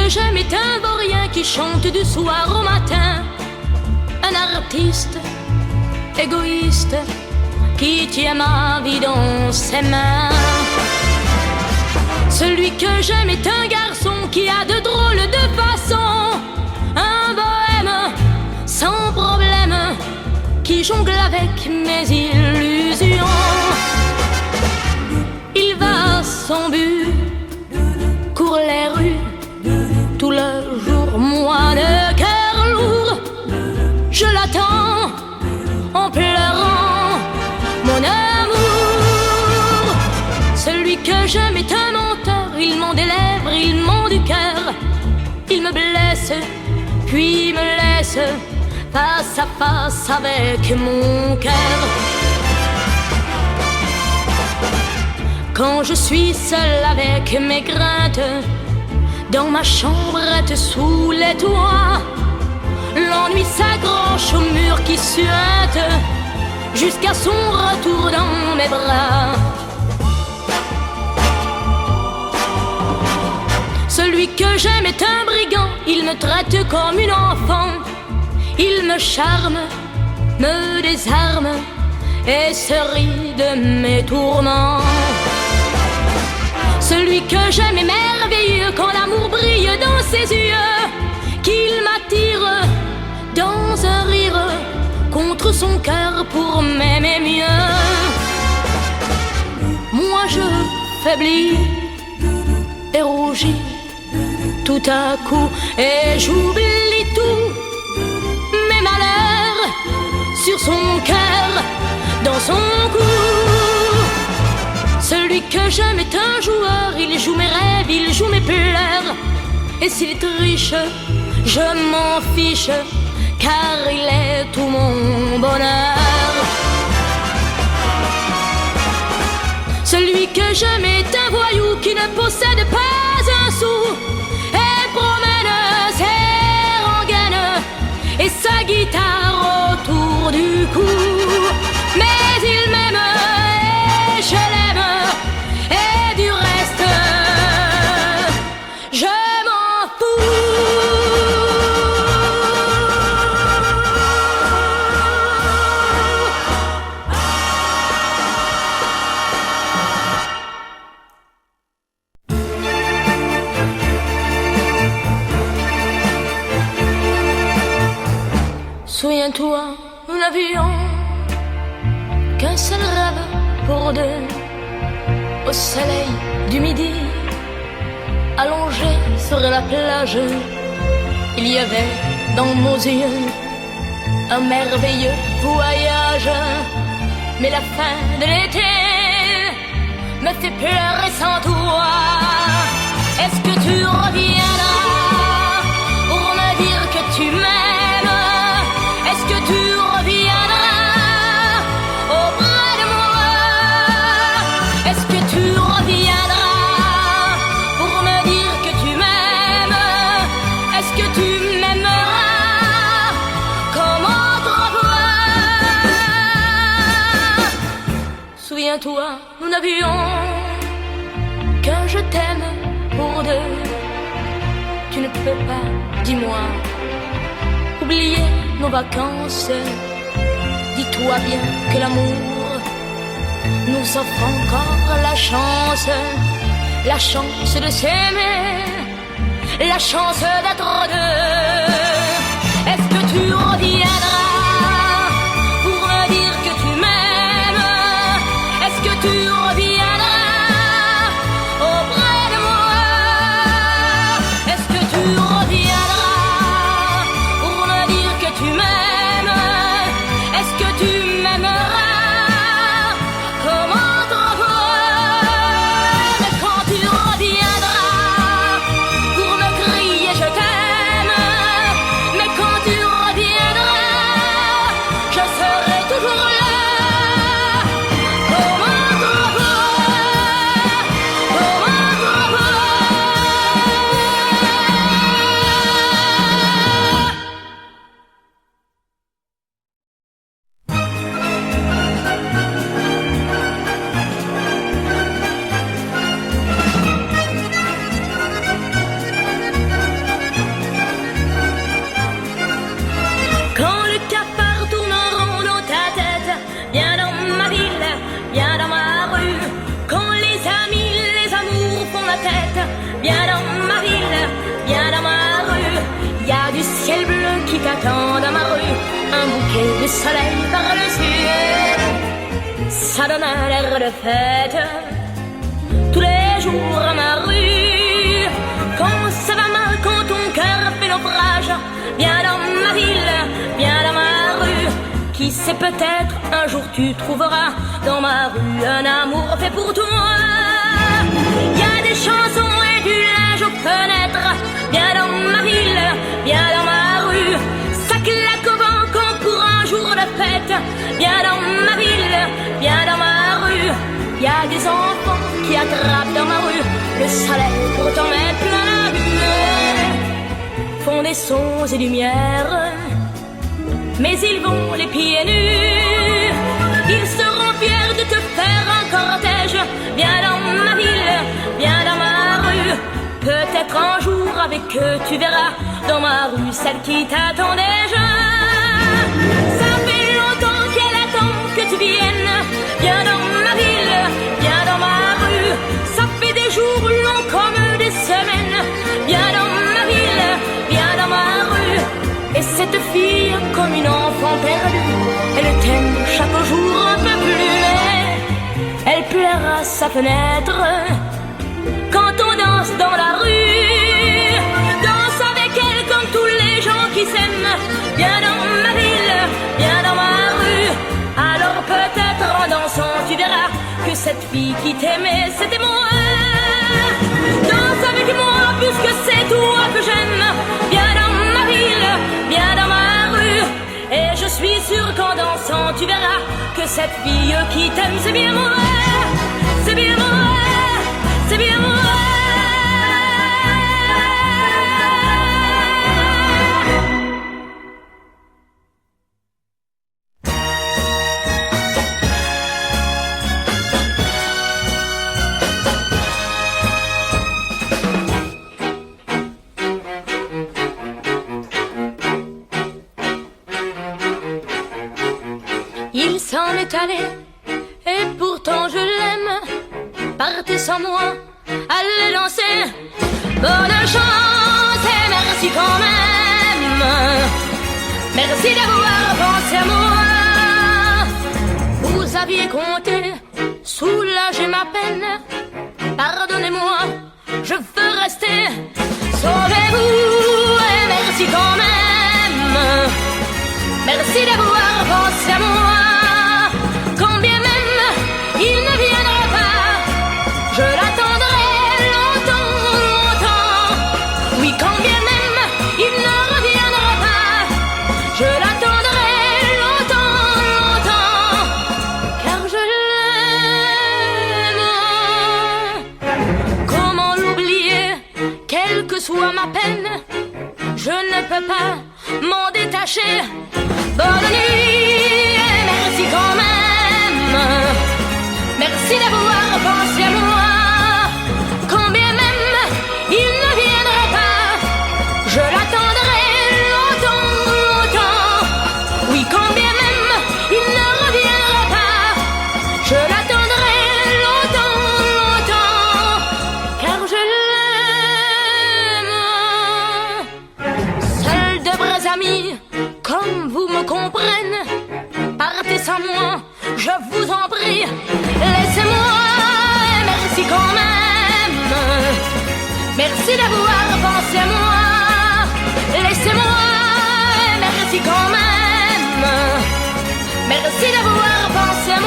que j'aime est un vaurien qui chante du soir au matin. Un artiste égoïste qui tient ma vie dans ses mains. Celui que j'aime est un garçon qui a de drôles de façons. Un bohème sans problème qui jongle avec mes illusions. Il va à son but, court les rues tout le jour, moi le cœur lourd, je l'attends en pleurant mon amour. Celui que j'aime est un menteur, il ment des lèvres, il ment du cœur. Il me blesse, puis me laisse face à face avec mon cœur. Quand je suis seule avec mes craintes, dans ma chambrette sous les toits, l'ennui s'accroche au mur qui suinte jusqu'à son retour dans mes bras. Celui que j'aime est un brigand, il me traite comme une enfant. Il me charme, me désarme et se rit de mes tourments. Celui que j'aime est merveilleux quand l'amour brille dans ses yeux, qu'il m'attire dans un rire contre son cœur pour m'aimer mieux. Moi je faiblis et rougis tout à coup et j'oublie tout mes malheurs sur son cœur, dans son cou. Celui que j'aime est un joueur, il joue mes rêves, il joue mes pleurs. Et s'il triche, je m'en fiche, car il est tout mon bonheur. Celui que j'aime est un voyou qui ne possède pas un sou et promène ses rengaines et sa guitare autour du cou. Mais il m'aime et je l'aime, et du reste je m'en fous. Souviens-toi, nous n'avions qu'un seul rêve pour deux. Au soleil du midi, allongé sur la plage, il y avait dans nos yeux un merveilleux voyage. Mais la fin de l'été me fait pleurer sans toi. Est-ce que tu reviendras pour me dire que tu m'aimes? Est-ce que tu reviendras auprès de moi? Est-ce que tu reviendras pour me dire que tu m'aimes? Est-ce que tu m'aimeras comme autrefois? Souviens-toi, nous n'avions qu'un je t'aime pour deux. Tu ne peux pas, dis-moi, oublier nos vacances. Dis-toi bien que l'amour nous offre encore la chance de s'aimer, la chance d'être deux. Est-ce que tu reviendras pour me dire que tu m'aimes? Est-ce que tu reviendras auprès de moi? Est-ce que tu reviendras pour me dire que tu m'aimes? Est-ce que tu m'aimeras comme autrefois? Mais quand tu reviendras pour me crier je t'aime, t'attend dans ma rue, un bouquet de soleil par-dessus. Ça donne un air de fête tous les jours à ma rue. Quand ça va mal, quand ton cœur fait naufrage, viens dans ma ville, viens dans ma rue. Qui sait, peut-être un jour tu trouveras dans ma rue un amour fait pour toi. Y a des chansons et du linge aux fenêtres. Viens dans ma ville, viens dans ma rue. Ça claque au vent quand pour un jour de fête. Viens dans ma ville, viens dans ma rue. Y a des enfants qui attrapent dans ma rue le soleil pour t'en mettre plein la vue. Font des sons et lumières, mais ils vont les pieds nus. Ils seront fiers de te faire un cortège. Viens dans ma ville, viens dans ma rue. Peut-être un jour avec eux tu verras dans ma rue celle qui t'attend déjà. Ça fait longtemps qu'elle attend que tu viennes. Viens dans ma ville, viens dans ma rue. Ça fait des jours longs comme des semaines. Viens dans ma ville, viens dans ma rue. Et cette fille, comme une enfant perdue, elle t'aime chaque jour un peu plus. Elle pleure à sa fenêtre quand on danse dans la rue. Danse avec elle comme tous les gens qui s'aiment. Viens dans ma ville, viens dans ma rue. Alors peut-être en dansant tu verras que cette fille qui t'aimait c'était moi. Danse avec moi puisque c'est toi que j'aime. Viens dans ma ville, viens dans ma rue. Et je suis sûre qu'en dansant tu verras que cette fille qui t'aime c'est bien moi. C'est bien moi, c'est bien moi. Il s'en est allé, et pourtant je l'aime. Partez sans moi, allez danser. Bonne chance et merci quand même. Merci d'avoir pensé à moi. Vous aviez compté soulager ma peine. Pardonnez-moi, je veux rester. Sauvez-vous et merci quand même. Merci d'avoir pensé à moi. Quand bien même il ne viendra pas, je l'attendrai longtemps, longtemps. Oui, quand bien même il ne reviendra pas, je l'attendrai longtemps, longtemps. Car je l'aime. Comment l'oublier, quelle que soit ma peine, je ne peux pas m'en détacher. Bonne nuit et merci quand même. Merci d'avoir pensé à moi. Quand bien même il ne viendra pas, je l'attendrai longtemps, longtemps. Oui, quand bien même il ne reviendra pas, je l'attendrai longtemps, longtemps. Car je l'aime. Seuls de vrais amis comme vous me comprennent. Partez sans moi, je vous en prie. Laissez-moi, merci quand même. Merci d'avoir pensé à moi. Laissez-moi, merci quand même. Merci d'avoir pensé à moi.